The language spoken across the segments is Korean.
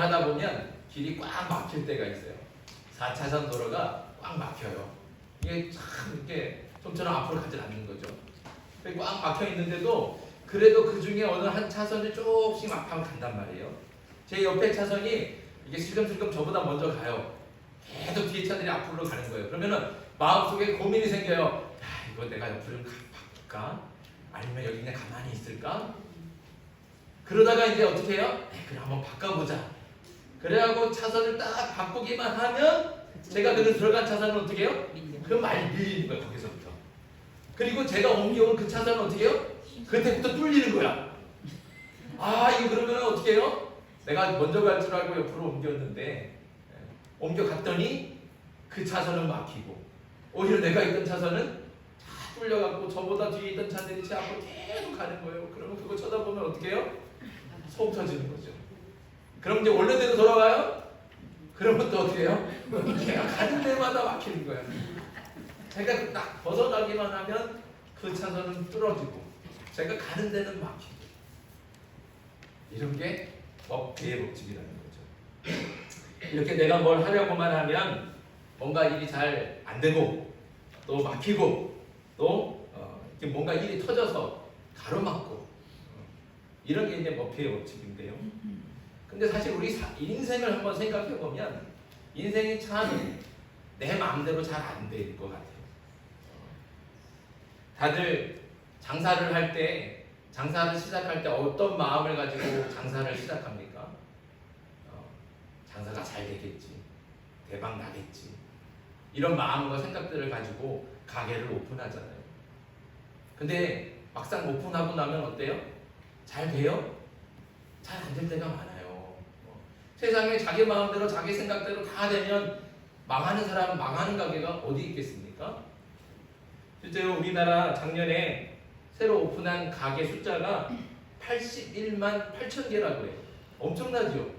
하다 보면 길이 꽉 막힐 때가 있어요. 4차선 도로가 꽉 막혀요. 이게 참 이렇게 좀처럼 앞으로 가지 않는 거죠. 꽉 막혀 있는데도 그래도 그 중에 어느 한 차선을 조금씩 앞으로 간단 말이에요. 제 옆에 차선이 이게 슬금슬금 저보다 먼저 가요. 계속 뒤에 차들이 앞으로 가는 거예요. 그러면은 마음속에 고민이 생겨요. 야, 이거 내가 옆으로 좀 바꿀까? 아니면 여기 그냥 가만히 있을까? 그러다가 이제 어떻게 해요? 그래 한번 바꿔보자. 그래갖고 차선을 딱 바꾸기만 하면 제가 그 들어간 차선은 어떻게 해요? 그 말 밀리는 거야 거기서부터. 그리고 제가 옮겨온 그 차선은 어떻게 해요? 그때부터 뚫리는 거야. 아 이거 그러면 어떻게 해요? 내가 먼저 갈 줄 알고 옆으로 옮겼는데 옮겨갔더니 그 차선은 막히고 오히려 내가 있던 차선은 다 뚫려갖고 저보다 뒤에 있던 차들이 제 앞으로 계속 가는 거예요. 그러면 그거 쳐다보면 어떻게 해요? 속 터지는 거죠. 그럼 이제 원래대로 돌아가요? 그러면 또 어떻게 해요? 제가 가는 데마다 막히는 거예요. 제가 딱 벗어나기만 하면 그 차선은 뚫어지고 제가 가는 데는 막히고 이런 게 대의 법칙이라는 거죠. 이렇게 내가 뭘 하려고만 하면 뭔가 일이 잘 안 되고 또 막히고 또 이렇게 뭔가 일이 터져서 가로막고 이런 게 이제 머피의 법칙인데요. 근데 사실 우리 인생을 한번 생각해 보면 인생이 참 내 마음대로 잘 안 될 것 같아요. 다들 장사를 할 때, 장사를 시작할 때 어떤 마음을 가지고 장사를 시작합니까? 장사가 잘 되겠지, 대박 나겠지, 이런 마음과 생각들을 가지고 가게를 오픈하잖아요. 근데 막상 오픈하고 나면 어때요? 잘 돼요? 잘 안 될 때가 많아요. 세상에 자기 마음대로 자기 생각대로 다 되면 망하는 사람, 망하는 가게가 어디 있겠습니까? 실제로 우리나라 작년에 새로 오픈한 가게 숫자가 81만 8천 개라고 해요. 엄청나죠?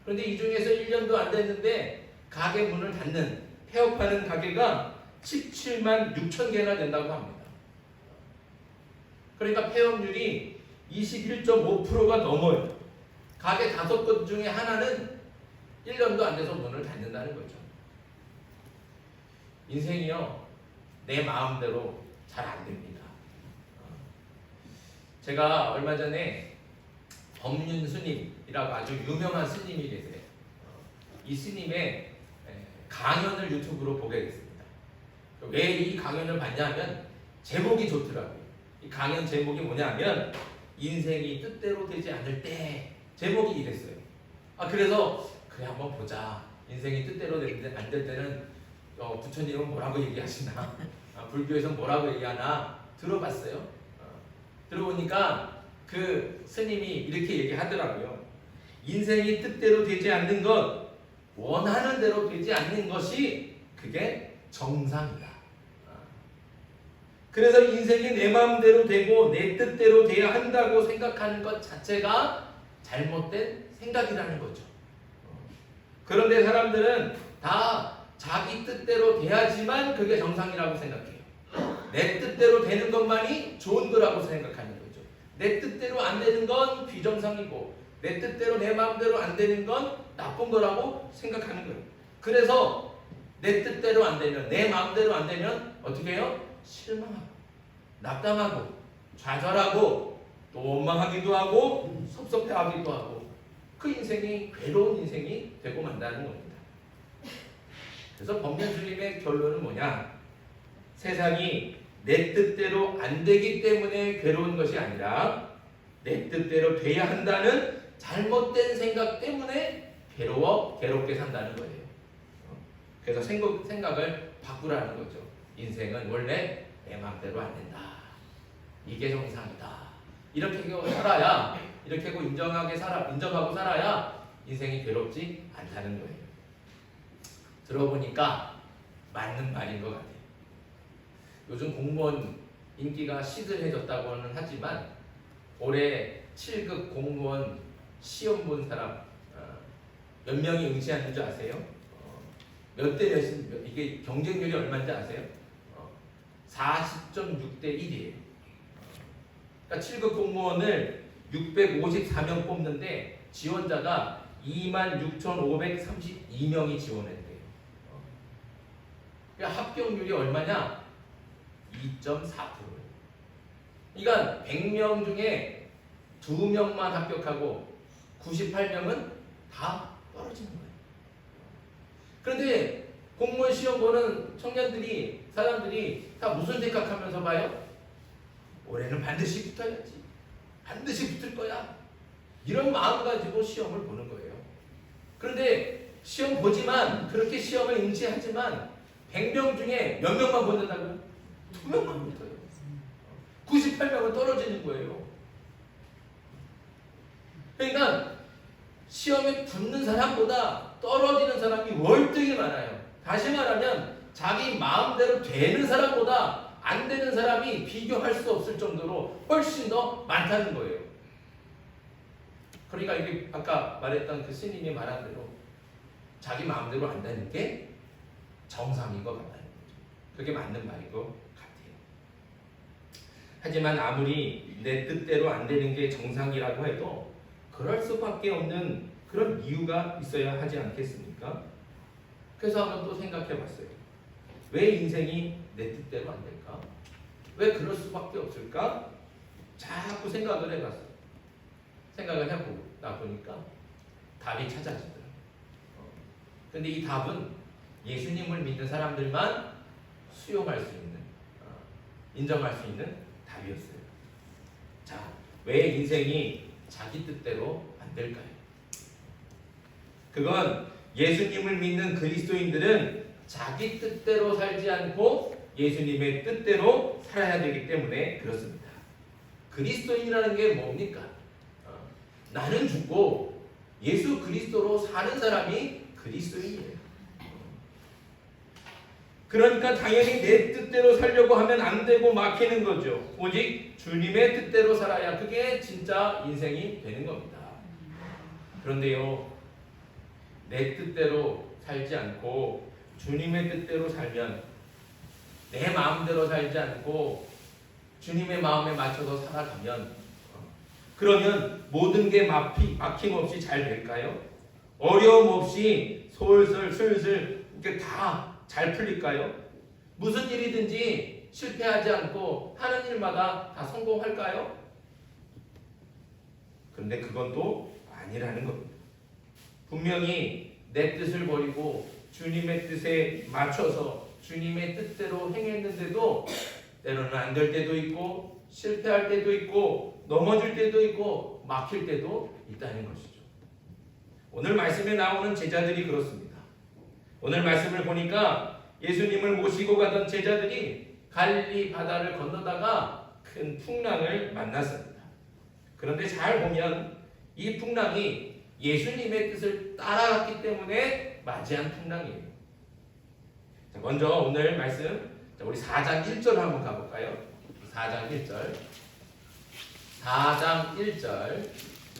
그런데 이 중에서 1년도 안 됐는데 가게 문을 닫는, 폐업하는 가게가 17만 6천 개나 된다고 합니다. 그러니까 폐업률이 21.5%가 넘어요. 가게 5곳 중에 하나는 1년도 안 돼서 문을 닫는다는 거죠. 인생이요, 내 마음대로 잘 안 됩니다. 제가 얼마 전에 법륜 스님이라고 아주 유명한 스님이 계세요. 이 스님의 강연을 유튜브로 보게 됐습니다. 왜 이 강연을 봤냐면 제목이 좋더라고요. 이 강연 제목이 뭐냐면 인생이 뜻대로 되지 않을 때, 제목이 이랬어요. 그래서 그래 한번 보자. 인생이 뜻대로 안 될 때는 부처님은 뭐라고 얘기하시나, 불교에서는 뭐라고 얘기하나 들어봤어요. 들어보니까 그 스님이 이렇게 얘기하더라고요. 인생이 뜻대로 되지 않는 것, 원하는 대로 되지 않는 것이 그게 정상이다. 그래서 인생이 내 마음대로 되고 내 뜻대로 돼야 한다고 생각하는 것 자체가 잘못된 생각이라는 거죠. 그런데 사람들은 다 자기 뜻대로 돼야지만 그게 정상이라고 생각해요. 내 뜻대로 되는 것만이 좋은 거라고 생각하는 거죠. 내 뜻대로 안 되는 건 비정상이고 내 뜻대로 내 마음대로 안 되는 건 나쁜 거라고 생각하는 거예요. 그래서 내 뜻대로 안 되면, 내 마음대로 안 되면 어떻게 해요? 실망하고 낙담하고 좌절하고 또 원망하기도 하고 섭섭해하기도 하고 그 인생이 괴로운 인생이 되고 만다는 겁니다. 그래서 법륜스님의 결론은 뭐냐? 세상이 내 뜻대로 안 되기 때문에 괴로운 것이 아니라 내 뜻대로 돼야 한다는 잘못된 생각 때문에 괴롭게 산다는 거예요. 그래서 생각을 바꾸라는 거죠. 인생은 원래 내 마음대로 안 된다. 이게 정상이다. 이렇게 하고 살아야, 이렇게 하고 인정하고 살아야 인생이 괴롭지 않다는 거예요. 들어보니까 맞는 말인 것 같아요. 요즘 공무원 인기가 시들해졌다고는 하지만 올해 7급 공무원 시험 본 사람 몇 명이 응시하는 줄 아세요? 몇 대 몇인, 이게 경쟁률이 얼마인지 아세요? 40.6대 1이에요. 그러니까 7급 공무원을 654명 뽑는데 지원자가 26,532명이 지원했대요. 그러니까 합격률이 얼마냐? 2.4%예요. 그러니까 100명 중에 2명만 합격하고 98명은 다 떨어지는 거예요. 그런데 공무원 시험 보는 청년들이, 사람들이 다 무슨 생각하면서 봐요? 올해는 반드시 붙어야지. 반드시 붙을 거야. 이런 마음 가지고 시험을 보는 거예요. 그런데 시험 보지만, 그렇게 시험을 응시하지만 100명 중에 몇 명만 붙는다고요? 2명만 붙어요. 98명은 떨어지는 거예요. 그러니까 시험에 붙는 사람보다 떨어지는 사람이 월등히 많아요. 다시 말하면 자기 마음대로 되는 사람보다 안 되는 사람이 비교할 수 없을 정도로 훨씬 더 많다는 거예요. 그러니까 이게 아까 말했던 그 스님이 말한 대로 자기 마음대로 안 되는 게 정상인 것 같다는 거죠. 그게 맞는 말인 것 같아요. 하지만 아무리 내 뜻대로 안 되는 게 정상이라고 해도 그럴 수밖에 없는 그런 이유가 있어야 하지 않겠습니까? 그래서 한번 또 생각해 봤어요. 왜 인생이 내 뜻대로 안 될까? 왜 그럴 수밖에 없을까? 자꾸 생각을 해봤어요. 생각을 해보다 보니까 답이 찾아지더라고요. 근데 이 답은 예수님을 믿는 사람들만 수용할 수 있는, 인정할 수 있는 답이었어요. 자, 왜 인생이 자기 뜻대로 안 될까요? 그건 예수님을 믿는 그리스도인들은 자기 뜻대로 살지 않고 예수님의 뜻대로 살아야 되기 때문에 그렇습니다. 그리스도인이라는 게 뭡니까? 나는 죽고 예수 그리스도로 사는 사람이 그리스도인이에요. 그러니까 당연히 내 뜻대로 살려고 하면 안 되고 막히는 거죠. 오직 주님의 뜻대로 살아야 그게 진짜 인생이 되는 겁니다. 그런데요, 내 뜻대로 살지 않고 주님의 뜻대로 살면, 내 마음대로 살지 않고 주님의 마음에 맞춰서 살아가면, 그러면 모든 게 막힘없이 잘 될까요? 어려움 없이 솔솔 슬슬 이렇게 다 잘 풀릴까요? 무슨 일이든지 실패하지 않고 하는 일마다 다 성공할까요? 그런데 그건 또 아니라는 겁니다. 분명히 내 뜻을 버리고 주님의 뜻에 맞춰서 주님의 뜻대로 행했는데도 때로는 안 될 때도 있고 실패할 때도 있고 넘어질 때도 있고 막힐 때도 있다는 것이죠. 오늘 말씀에 나오는 제자들이 그렇습니다. 오늘 말씀을 보니까 예수님을 모시고 가던 제자들이 갈릴리 바다를 건너다가 큰 풍랑을 만났습니다. 그런데 잘 보면 이 풍랑이 예수님의 뜻을 따라갔기 때문에 맞이한 풍랑이에요. 자, 먼저 오늘 말씀, 우리 4장 1절 한번 가볼까요? 4장 1절. 4장 1절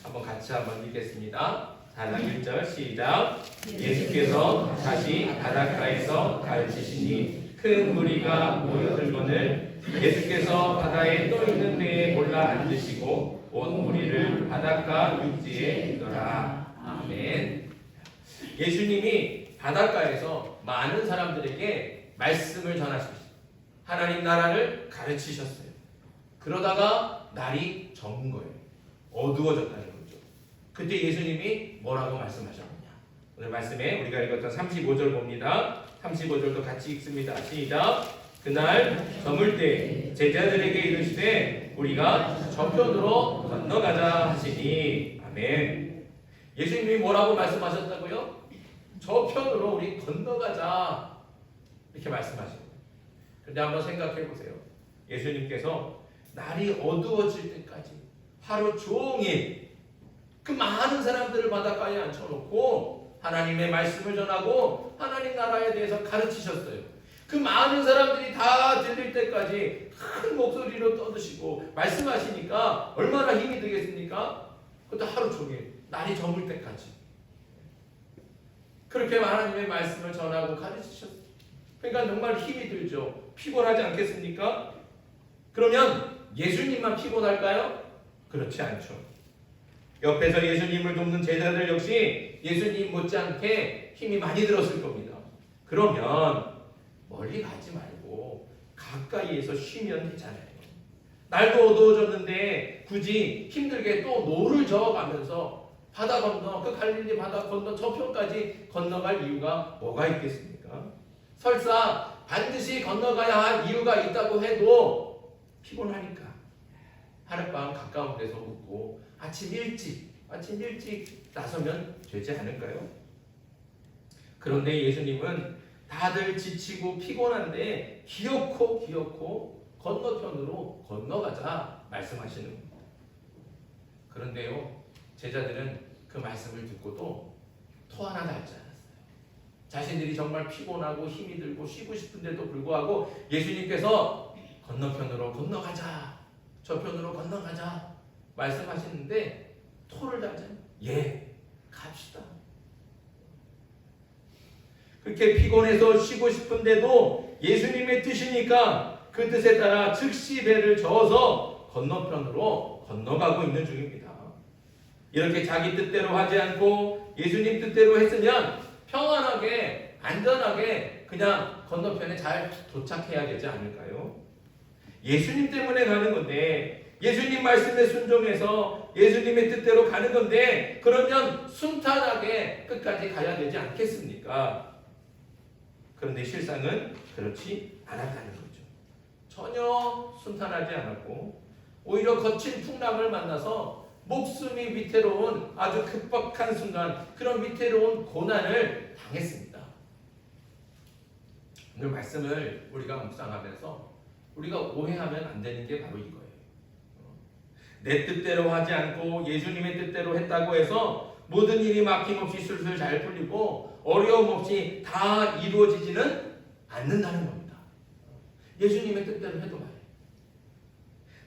한번 같이 한번 읽겠습니다. 4장 1절 시작. 예수께서 다시 바닷가에서 가르치시니 큰 무리가 모여들거늘 예수께서 바다에 떠 있는 배에 올라 앉으시고 온 무리를 바닷가 육지에 있더라. 아멘. 예수님이 바닷가에서 많은 사람들에게 말씀을 전하셨어요. 하나님 나라를 가르치셨어요. 그러다가 날이 저문 거예요. 어두워졌다는 거죠. 그때 예수님이 뭐라고 말씀하셨느냐? 오늘 말씀에 우리가 읽었던 35절 봅니다. 35절도 같이 읽습니다. 시작. 그날 저물 때 제자들에게 이르시되 우리가 저편으로 건너가자 하시니. 아멘. 예수님이 뭐라고 말씀하셨다고요? 저편으로 우리 건너가자 이렇게 말씀하십니다. 근데 한번 생각해 보세요. 예수님께서 날이 어두워질 때까지 하루 종일 그 많은 사람들을 바닷가에 앉혀놓고 하나님의 말씀을 전하고 하나님 나라에 대해서 가르치셨어요. 그 많은 사람들이 다 들릴 때까지 큰 목소리로 떠드시고 말씀하시니까 얼마나 힘이 되겠습니까? 그것도 하루 종일 날이 저물 때까지 그렇게 하나님의 말씀을 전하고 가르치셨어요. 그러니까 정말 힘이 들죠. 피곤하지 않겠습니까? 그러면 예수님만 피곤할까요? 그렇지 않죠. 옆에서 예수님을 돕는 제자들 역시 예수님 못지않게 힘이 많이 들었을 겁니다. 그러면 멀리 가지 말고 가까이에서 쉬면 되잖아요. 날도 어두워졌는데 굳이 힘들게 또 노를 저어가면서 바다 건너, 그 갈릴리 바다 건너 저편까지 건너갈 이유가 뭐가 있겠습니까? 설사 반드시 건너가야 할 이유가 있다고 해도 피곤하니까 하룻밤 가까운 데서 묵고 아침 일찍 나서면 되지 않을까요? 그런데 예수님은 다들 지치고 피곤한데 기어코 건너편으로 건너가자 말씀하시는 겁니다. 그런데요, 제자들은 그 말씀을 듣고도 토 하나 달지 않았어요. 자신들이 정말 피곤하고 힘이 들고 쉬고 싶은데도 불구하고 예수님께서 건너편으로 건너가자, 저편으로 건너가자 말씀하시는데 토를 달잖아요. 예, 갑시다. 그렇게 피곤해서 쉬고 싶은데도 예수님의 뜻이니까 그 뜻에 따라 즉시 배를 저어서 건너편으로 건너가고 있는 중입니다. 이렇게 자기 뜻대로 하지 않고 예수님 뜻대로 했으면 평안하게 안전하게 그냥 건너편에 잘 도착해야 되지 않을까요? 예수님 때문에 가는 건데, 예수님 말씀에 순종해서 예수님의 뜻대로 가는 건데, 그러면 순탄하게 끝까지 가야 되지 않겠습니까? 그런데 실상은 그렇지 않았다는 거죠. 전혀 순탄하지 않았고 오히려 거친 풍랑을 만나서 목숨이 위태로운 아주 급박한 순간, 그런 위태로운 고난을 당했습니다. 오늘 말씀을 우리가 묵상하면서 우리가 오해하면 안 되는 게 바로 이거예요. 내 뜻대로 하지 않고 예수님의 뜻대로 했다고 해서 모든 일이 막힘없이 술술 잘 풀리고 어려움 없이 다 이루어지지는 않는다는 겁니다. 예수님의 뜻대로 해도 말이에요.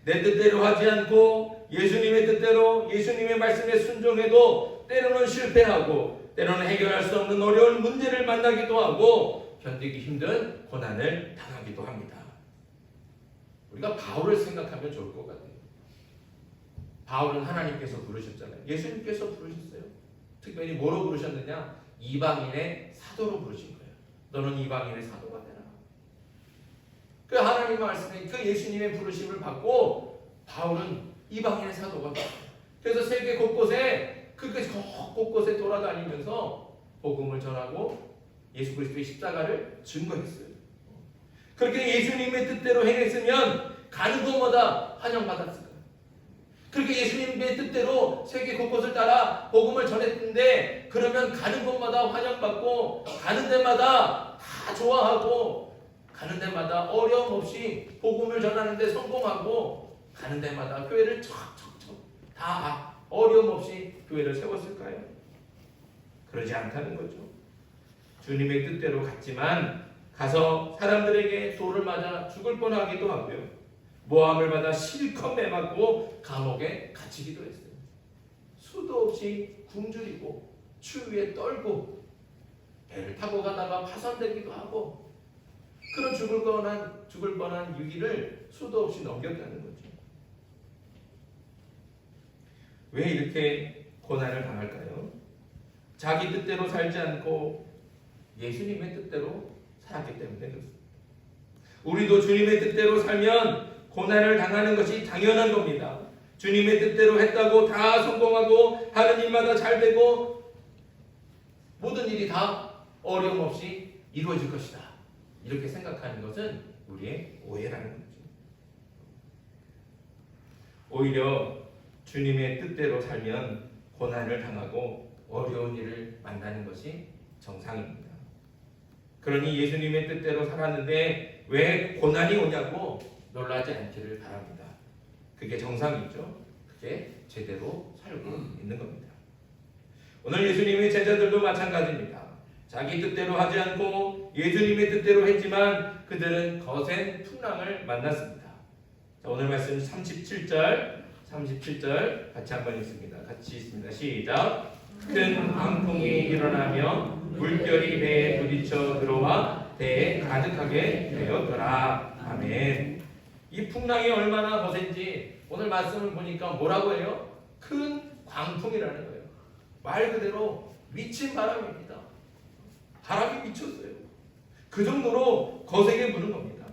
내 뜻대로 하지 않고 예수님의 뜻대로 예수님의 말씀에 순종해도 때로는 실패하고 때로는 해결할 수 없는 어려운 문제를 만나기도 하고 견디기 힘든 고난을 당하기도 합니다. 우리가 바울을 생각하면 좋을 것 같아요. 바울은 하나님께서 부르셨잖아요. 예수님께서 부르셨어요. 특별히 뭐로 부르셨느냐? 이방인의 사도로 부르신 거예요. 너는 이방인의 사도가 되라. 그 하나님의 말씀에 그 예수님의 부르심을 받고 바울은 이방인의 사도가 됐어요. 그래서 세계 곳곳에 곳곳에 돌아다니면서 복음을 전하고 예수 그리스도의 십자가를 증거했어요. 그렇게 예수님의 뜻대로 행했으면 가는 곳마다 환영받았을 거예요. 그렇게 예수님의 뜻대로 세계 곳곳을 따라 복음을 전했는데, 그러면 가는 곳마다 환영받고 가는 데마다 다 좋아하고 가는 데마다 어려움 없이 복음을 전하는데 성공하고 가는 데마다 교회를 척척척 다 어려움 없이 교회를 세웠을까요? 그러지 않다는 거죠. 주님의 뜻대로 갔지만 가서 사람들에게 돌을 맞아 죽을 뻔하기도 하고요. 모함을 받아 실컷 매맞고 감옥에 갇히기도 했어요. 수도 없이 굶주리고 추위에 떨고 배를 타고 가다가 파손되기도 하고 그런 죽을 뻔한 위기를 수도 없이 넘겼다는 거죠. 왜 이렇게 고난을 당할까요? 자기 뜻대로 살지 않고 예수님의 뜻대로 살았기 때문에 그렇습니다. 우리도 주님의 뜻대로 살면 고난을 당하는 것이 당연한 겁니다. 주님의 뜻대로 했다고 다 성공하고 하는 일마다 잘 되고 모든 일이 다 어려움 없이 이루어질 것이다. 이렇게 생각하는 것은 우리의 오해라는 거죠. 오히려 주님의 뜻대로 살면 고난을 당하고 어려운 일을 만나는 것이 정상입니다. 그러니 예수님의 뜻대로 살았는데 왜 고난이 오냐고 놀라지 않기를 바랍니다. 그게 정상이죠. 그게 제대로 살고 있는 겁니다. 오늘 예수님의 제자들도 마찬가지입니다. 자기 뜻대로 하지 않고 예수님의 뜻대로 했지만 그들은 거센 풍랑을 만났습니다. 자, 오늘 말씀 37절 같이 한번 읽습니다. 같이 읽습니다. 시작. 큰 광풍이 일어나며 물결이 배에 부딪혀 들어와 배에 가득하게 되었더라. 아멘. 이 풍랑이 얼마나 거센지 오늘 말씀을 보니까 뭐라고 해요? 큰 광풍이라는 거예요. 말 그대로 미친 바람입니다. 바람이 미쳤어요. 그 정도로 거세게 부는 겁니다.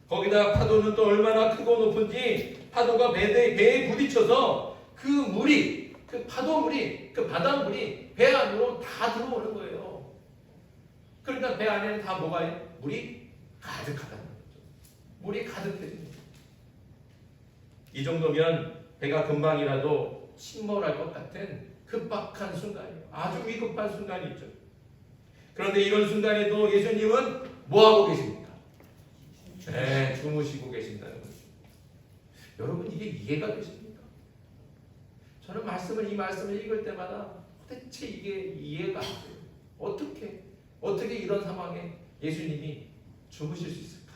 거기다 파도는 또 얼마나 크고 높은지 파도가 배에 부딪혀서 그 물이, 그 파도물이, 그 바닷물이 배 안으로 다 들어오는 거예요. 그러니까 배 안에는 다 뭐가 물이 가득하다는 거죠. 물이 가득해집니다. 이 정도면 배가 금방이라도 침몰할 것 같은 급박한 순간이에요. 아주 위급한 순간이죠. 그런데 이런 순간에도 예수님은 뭐하고 계십니까? 네, 주무시고 계신다는 거죠. 여러분 이게 이해가 되십니까? 저는 이 말씀을 읽을 때마다 도대체 이게 이해가 안 돼요. 어떻게 이런 상황에 예수님이 주무실 수 있을까?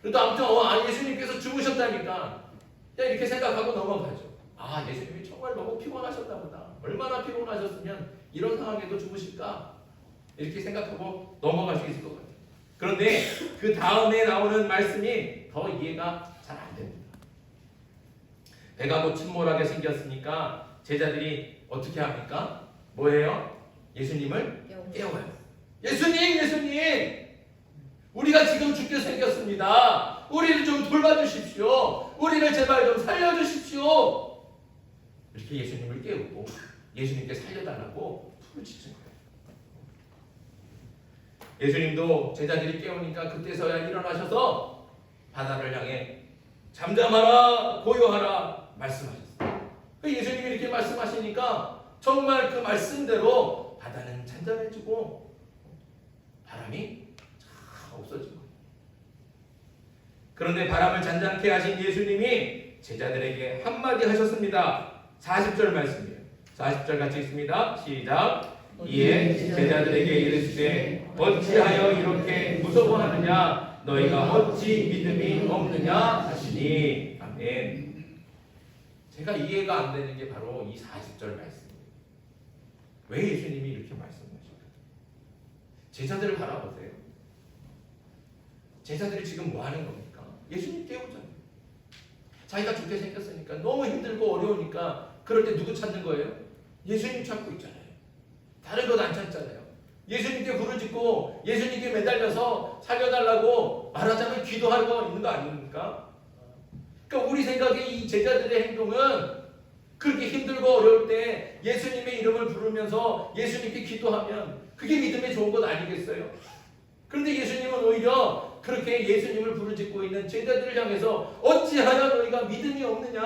그래도 아무튼 예수님께서 주무셨다니까 이렇게 생각하고 넘어가죠. 예수님이 정말 너무 피곤하셨나 보다. 얼마나 피곤하셨으면 이런 상황에도 주무실까? 이렇게 생각하고 넘어갈 수 있을 것 같아요. 그런데 그 다음에 나오는 말씀이 더 이해가 잘 안 됩니다. 배가 곧 침몰하게 생겼으니까 제자들이 어떻게 합니까? 뭐예요? 예수님을 깨워요. 예수님! 우리가 지금 죽게 생겼습니다. 우리를 좀 돌봐주십시오. 우리를 제발 좀 살려주십시오. 이렇게 예수님을 깨우고 예수님께 살려달라고 부르짖은 거예요. 예수님도 제자들이 깨우니까 그때서야 일어나셔서 바다를 향해 잠잠하라 고요하라 말씀하셨어요. 예수님이 이렇게 말씀하시니까 정말 그 말씀대로 바다는 잔잔해지고 바람이 쫙 없어지고. 그런데 바람을 잔잔케 하신 예수님이 제자들에게 한마디 하셨습니다. 40절 말씀이에요. 40절 같이 읽습니다. 시작. 이에 제자들에게 이르시되 어찌하여 이렇게 무서워하느냐 너희가 어찌 믿음이 없느냐 하시니. 아멘. 제가 이해가 안 되는 게 바로 이 40절 말씀이에요. 왜 예수님이 이렇게 말씀하실까요? 제자들을 바라보세요. 제자들이 지금 뭐 하는 겁니까? 예수님 깨우잖아요. 자기가 죽게 생겼으니까 너무 힘들고 어려우니까 그럴 때 누구 찾는 거예요? 예수님 찾고 있잖아요. 다른 것 안 찾잖아요. 예수님께 부르짖고 예수님께 매달려서 살려달라고 말하자면 기도하고 있는 거 아닙니까? 그러니까 우리 생각에 이 제자들의 행동은 그렇게 힘들고 어려울 때 예수님의 이름을 부르면서 예수님께 기도하면 그게 믿음에 좋은 것 아니겠어요? 그런데 예수님은 오히려 그렇게 예수님을 부르짖고 있는 제자들을 향해서 어찌하여 너희가 믿음이 없느냐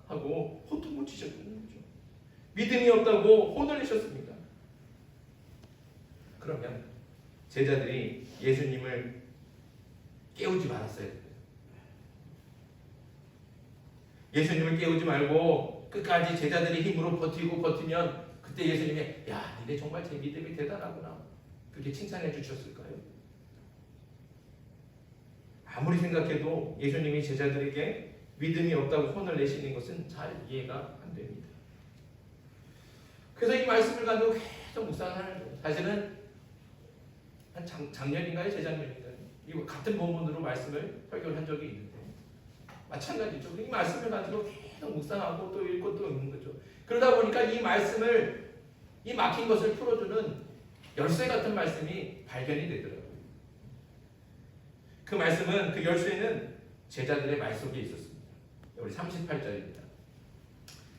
하고 호통을 치셨다는 거죠. 믿음이 없다고 혼을 내셨습니다. 그러면 제자들이 예수님을 깨우지 말았어야 돼요. 예수님을 깨우지 말고 끝까지 제자들의 힘으로 버티면 그때 예수님이 야, 니네 정말 제 믿음이 대단하구나 그렇게 칭찬해 주셨을까요? 아무리 생각해도 예수님이 제자들에게 믿음이 없다고 혼을 내시는 것은 잘 이해가 안 됩니다. 그래서 이 말씀을 가지고 계속 묵상을 하는 거예요. 사실은 한 작년인가요? 재작년인가요? 이거 같은 본문으로 말씀을 설교한 적이 있는데 마찬가지죠. 이 말씀을 가지고 계속 묵상하고 또 읽고 또 읽는 거죠. 그러다 보니까 이 말씀을 이 막힌 것을 풀어주는 열쇠 같은 말씀이 발견이 되더라고요. 그 말씀은 그 열쇠는 제자들의 말 속에 있었습니다. 우리 38절입니다.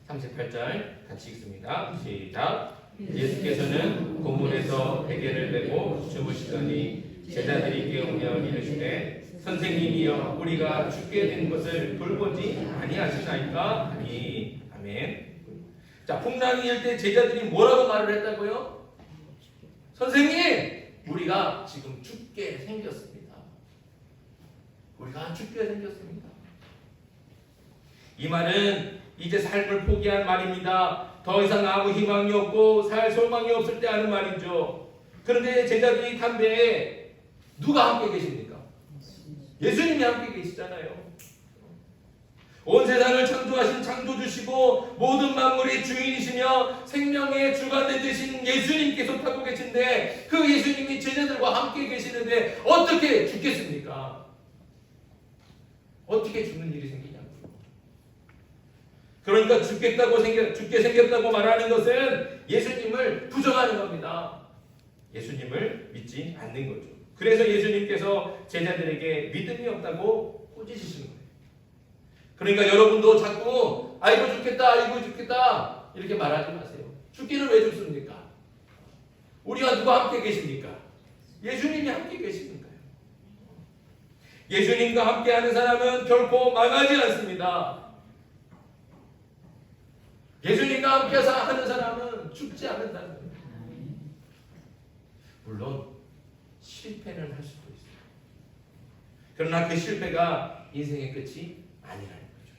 38절 같이 읽습니다. 시작. 예수께서는 고문에서 베개를 메고 주무시더니 제자들이 깨우며 이르시되 선생님이여 우리가 죽게 된 것을 돌보지 아니하시나이까 하니. 아멘. 자, 풍랑이 일 때 제자들이 뭐라고 말을 했다고요? 선생님, 우리가 지금 죽게 생겼습니다. 우리가 죽게 생겼습니다. 이 말은 이제 삶을 포기한 말입니다. 더 이상 아무 희망이 없고 살 소망이 없을 때 하는 말이죠. 그런데 제자들이 담배에 누가 함께 계십니까? 예수님이 함께 계시잖아요. 온 세상을 창조하신 창조주시고 모든 만물의 주인이시며 생명의 주관된 되신 예수님께서 타고 계신데 그 예수님이 제자들과 함께 계시는데 어떻게 죽겠습니까? 어떻게 죽는 일이 생기냐고요. 그러니까 죽게 생겼다고 말하는 것은 예수님을 부정하는 겁니다. 예수님을 믿지 않는 거죠. 그래서 예수님께서 제자들에게 믿음이 없다고 꾸짖으시는 거예요. 그러니까 여러분도 자꾸 아이고 죽겠다, 아이고 죽겠다 이렇게 말하지 마세요. 죽기는 왜 죽습니까? 우리와 누가 함께 계십니까? 예수님이 함께 계시는 거예요. 예수님과 함께하는 사람은 결코 망하지 않습니다. 예수님과 함께 하는 사람은 죽지 않는다는 거예요. 물론 실패는 할 수도 있어요. 그러나 그 실패가 인생의 끝이 아니라는 거죠.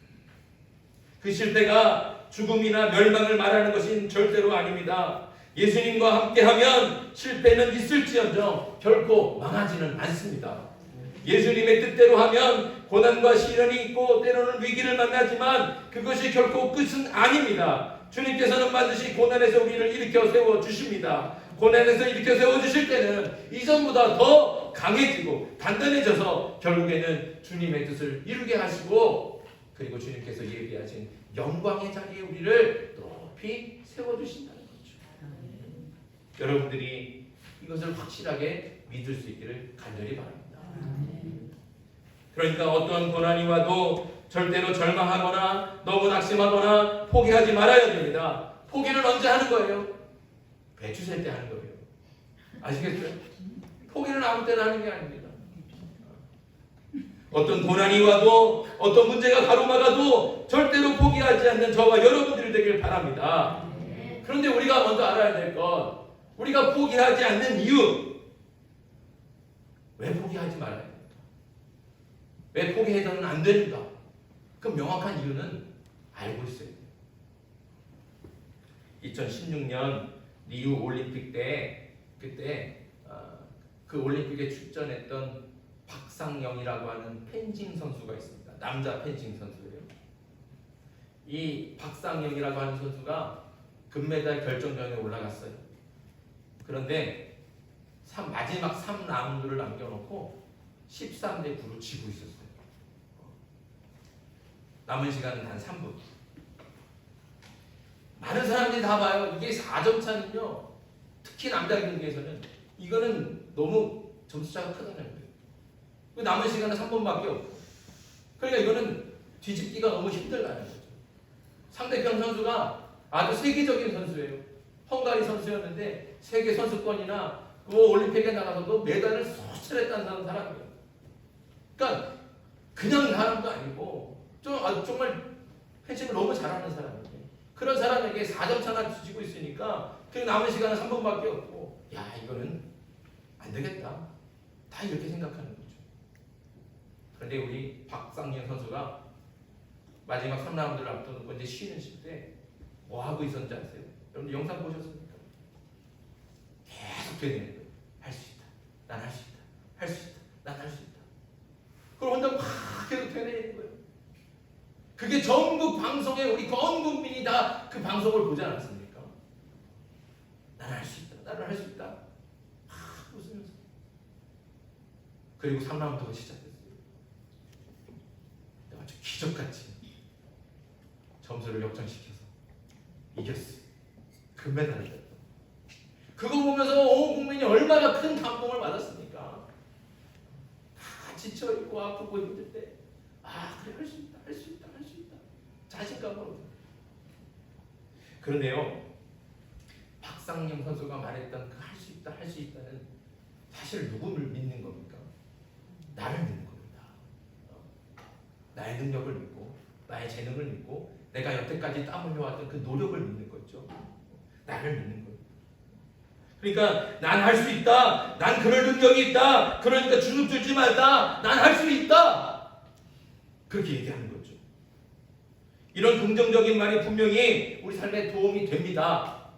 그 실패가 죽음이나 멸망을 말하는 것은 절대로 아닙니다. 예수님과 함께하면 실패는 있을지언정 결코 망하지는 않습니다. 예수님의 뜻대로 하면 고난과 시련이 있고 때로는 위기를 만나지만 그것이 결코 끝은 아닙니다. 주님께서는 반드시 고난에서 우리를 일으켜 세워주십니다. 고난에서 일으켜 세워주실 때는 이전보다 더 강해지고 단단해져서 결국에는 주님의 뜻을 이루게 하시고 그리고 주님께서 예비하신 영광의 자리에 우리를 높이 세워주신다는 거죠. 여러분들이 이것을 확실하게 믿을 수 있기를 간절히 바랍니다. 그러니까 어떤 고난이 와도 절대로 절망하거나 너무 낙심하거나 포기하지 말아야 됩니다. 포기는 언제 하는 거예요? 배추 셀 때 하는 거예요. 아시겠어요? 포기는 아무 때나 하는 게 아닙니다. 어떤 고난이 와도 어떤 문제가 가로막아도 절대로 포기하지 않는 저와 여러분들이 되길 바랍니다. 그런데 우리가 먼저 알아야 될 것, 우리가 포기하지 않는 이유, 왜 포기하지 말아야 됩니까? 왜 포기해서는 안 됩니까? 그 명확한 이유는 알고 있어야 돼요. 2016년 리우 올림픽 때 그때 그 올림픽에 출전했던 박상영이라고 하는 펜싱 선수가 있습니다. 남자 펜싱 선수예요. 이 박상영이라고 하는 선수가 금메달 결정전에 올라갔어요. 그런데 마지막 3라운드를 남겨놓고 13대 9로 지고 있었어요. 남은 시간은 단 3분. 많은 사람들이 다 봐요. 이게 4점 차는요. 특히 남자 경기에서는 이거는 너무 점수차가 크다는 거예요. 남은 시간은 3분밖에 없고. 그러니까 이거는 뒤집기가 너무 힘들다는 거죠. 상대편 선수가 아주 세계적인 선수예요. 헝가리 선수였는데 세계 선수권이나 올림픽에 나가서도 메달을 수출했다는 사람이에요. 그러니까 그냥 사람도 아니고 정말 펜싱을 너무 잘하는 사람이에요. 그런 사람에게 4점 차나 뒤지고 있으니까 그 남은 시간은 3분밖에 없고 야 이거는 안 되겠다. 다 이렇게 생각하는 거죠. 그런데 우리 박상현 선수가 마지막 3라운드를 앞두고 이제 쉬는 때 뭐 하고 있었는지 아세요? 여러분들 영상 보셨습니까? 계속 되뇌는 거예요. 할 수 있다. 난 할 수 있다. 할 수 있다. 난 할 수 있다. 그걸 혼자 막 계속 되뇌는 거예요. 그게 전국 방송에 우리 전 국민이 다 그 방송을 보지 않았습니까? 나는 할 수 있다. 나는 할 수 있다. 막 웃으면서. 그리고 3라운드가 시작됐어요. 아주 기적같이 점수를 역전시켜서 이겼어요. 금메달을 땄다. 그거 보면서 온 국민이 얼마나 큰 감동을 받았습니까? 다 지쳐있고 아프고 힘들 때 그래 할 수 있다. 할 수 있다. 할 수 있다. 자신감으로. 그런데요. 박상영 선수가 말했던 그 할 수 있다. 할 수 있다는 사실 누구를 믿는 겁니까? 나를 믿는 겁니다. 나의 능력을 믿고 나의 재능을 믿고 내가 여태까지 땀 흘려왔던 그 노력을 믿는 거죠. 나를 믿는 거예요. 그러니까 난 할 수 있다. 난 그럴 능력이 있다. 그러니까 주눅 들지 말다. 난 할 수 있다. 그렇게 얘기하는 거죠. 이런 긍정적인 말이 분명히 우리 삶에 도움이 됩니다.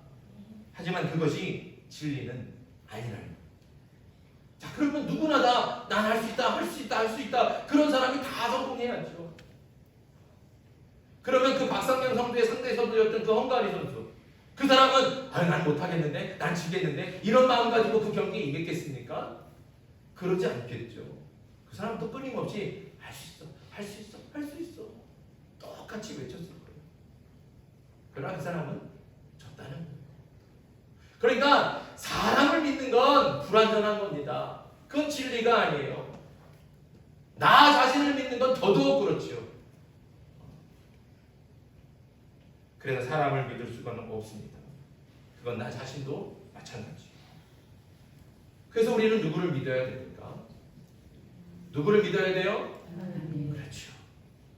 하지만 그것이 진리는 아니라는 거예요. 자, 그러면 누구나 다 난 할 수 있다. 할 수 있다. 할 수 있다. 그런 사람이 다 성공해야죠. 그러면 그 박상영 선수의 상대 선수였던 그 헝가리 선수, 그 사람은 난 못하겠는데, 난 지겠는데 이런 마음 가지고 그 경기에 임했겠습니까? 그러지 않겠죠. 그 사람도 끊임없이 할 수 있어, 할 수 있어, 할 수 있어 똑같이 외쳤을 거예요. 그러나 그 사람은 졌다는 거예요. 그러니까 사람을 믿는 건 불완전한 겁니다. 그건 진리가 아니에요. 나 자신을 믿는 건 더더욱 그렇죠. 그래서 사람을 믿을 수가 없습니다. 그건 나 자신도 마찬가지예요. 그래서 우리는 누구를 믿어야 됩니까? 누구를 믿어야 돼요? 하나님. 그렇죠.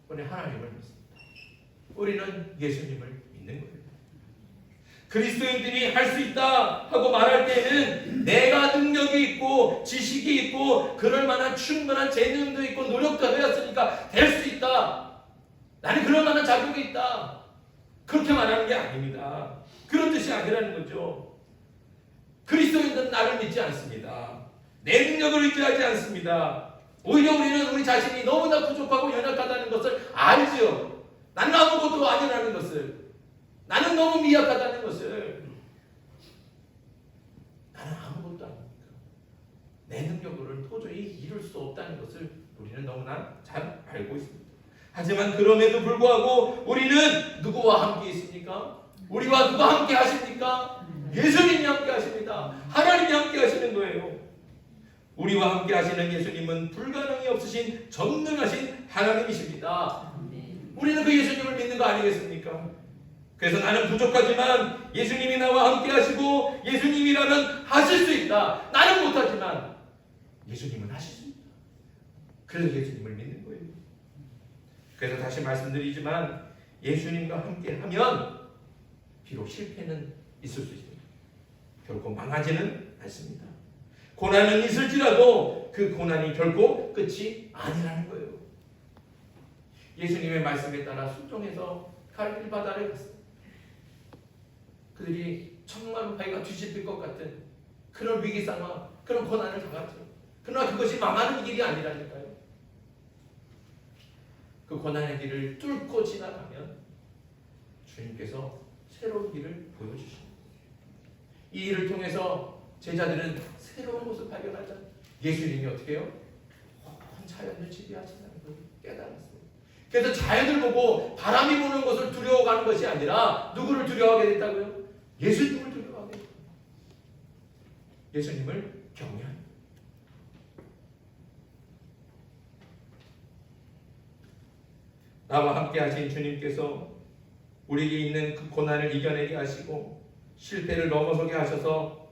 우리는 하나님을 믿습니다. 우리는 예수님을 믿는 거예요. 그리스도인들이 할 수 있다 하고 말할 때는 내가 능력이 있고 지식이 있고 그럴 만한 충분한 재능도 있고 노력도 되었으니까 될 수 있다. 나는 그럴 만한 자격이 있다. 그렇게 말하는 게 아닙니다. 그런 뜻이 아니라는 거죠. 그리스도인들은 나를 믿지 않습니다. 내 능력을 의지하지 않습니다. 오히려 우리는 우리 자신이 너무나 부족하고 연약하다는 것을 알죠. 나는 아무것도 아니라는 것을, 나는 너무 미약하다는 것을, 나는 아무것도 아닙니다. 내 능력으로는 도저히 이룰 수 없다는 것을 우리는 너무나 잘 알고 있습니다. 하지만 그럼에도 불구하고 우리는 누구와 함께 있습니까? 우리와 누가 함께 하십니까? 예수님이 함께 하십니다. 하나님이 함께 하시는 거예요. 우리와 함께 하시는 예수님은 불가능이 없으신 전능하신 하나님이십니다. 우리는 그 예수님을 믿는 거 아니겠습니까? 그래서 나는 부족하지만 예수님이 나와 함께 하시고 예수님이라면 하실 수 있다. 나는 못하지만 예수님은 하실 수 있다. 그래서 예수님을 믿는 거예요. 그래서 다시 말씀드리지만 예수님과 함께 하면 비록 실패는 있을 수 있습니다. 결코 망하지는 않습니다. 고난은 있을지라도 그 고난이 결코 끝이 아니라는 거예요. 예수님의 말씀에 따라 순종해서 갈릴 바다를 갔습니다. 그들이 정말로 배가 뒤집힐 것 같은 그런 위기 상황, 그런 고난을 당하죠. 그러나 그것이 망하는 길이 아니라니까요. 그 고난의 길을 뚫고 지나가면 주님께서 새로운 길을 보여주십니다. 이 일을 통해서 제자들은 새로운 모습을 발견하자 예수님이 어떻게 해요? 자연을 지배하신다는 걸 깨달았어요. 그래서 자연을 보고 바람이 부는 것을 두려워하는 것이 아니라 누구를 두려워하게 됐다고요? 예수님을 두려워하게 됐다. 예수님을 경외합니다. 나와 함께 하신 주님께서 우리에게 있는 그 고난을 이겨내게 하시고 실패를 넘어서게 하셔서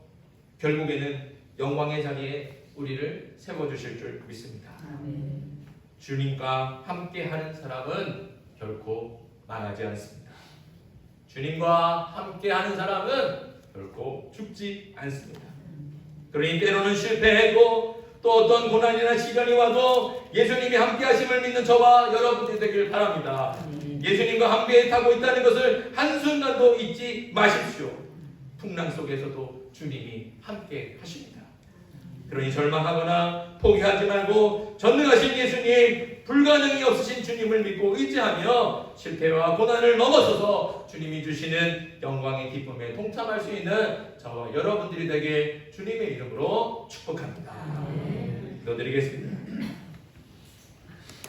결국에는 영광의 자리에 우리를 세워주실 줄 믿습니다. 아멘. 주님과 함께하는 사람은 결코 망하지 않습니다. 주님과 함께하는 사람은 결코 죽지 않습니다. 그러니 때로는 실패하고 또 어떤 고난이나 시련이 와도 예수님이 함께하심을 믿는 저와 여러분이 되길 바랍니다. 예수님과 함께 타고 있다는 것을 한순간도 잊지 마십시오. 풍랑 속에서도 주님이 함께 하십니다. 그러니 절망하거나 포기하지 말고 전능하신 예수님, 불가능이 없으신 주님을 믿고 의지하며 실패와 고난을 넘어서서 주님이 주시는 영광의 기쁨에 동참할 수 있는 저와 여러분들이 되게 주님의 이름으로 축복합니다. 기도드리겠습니다.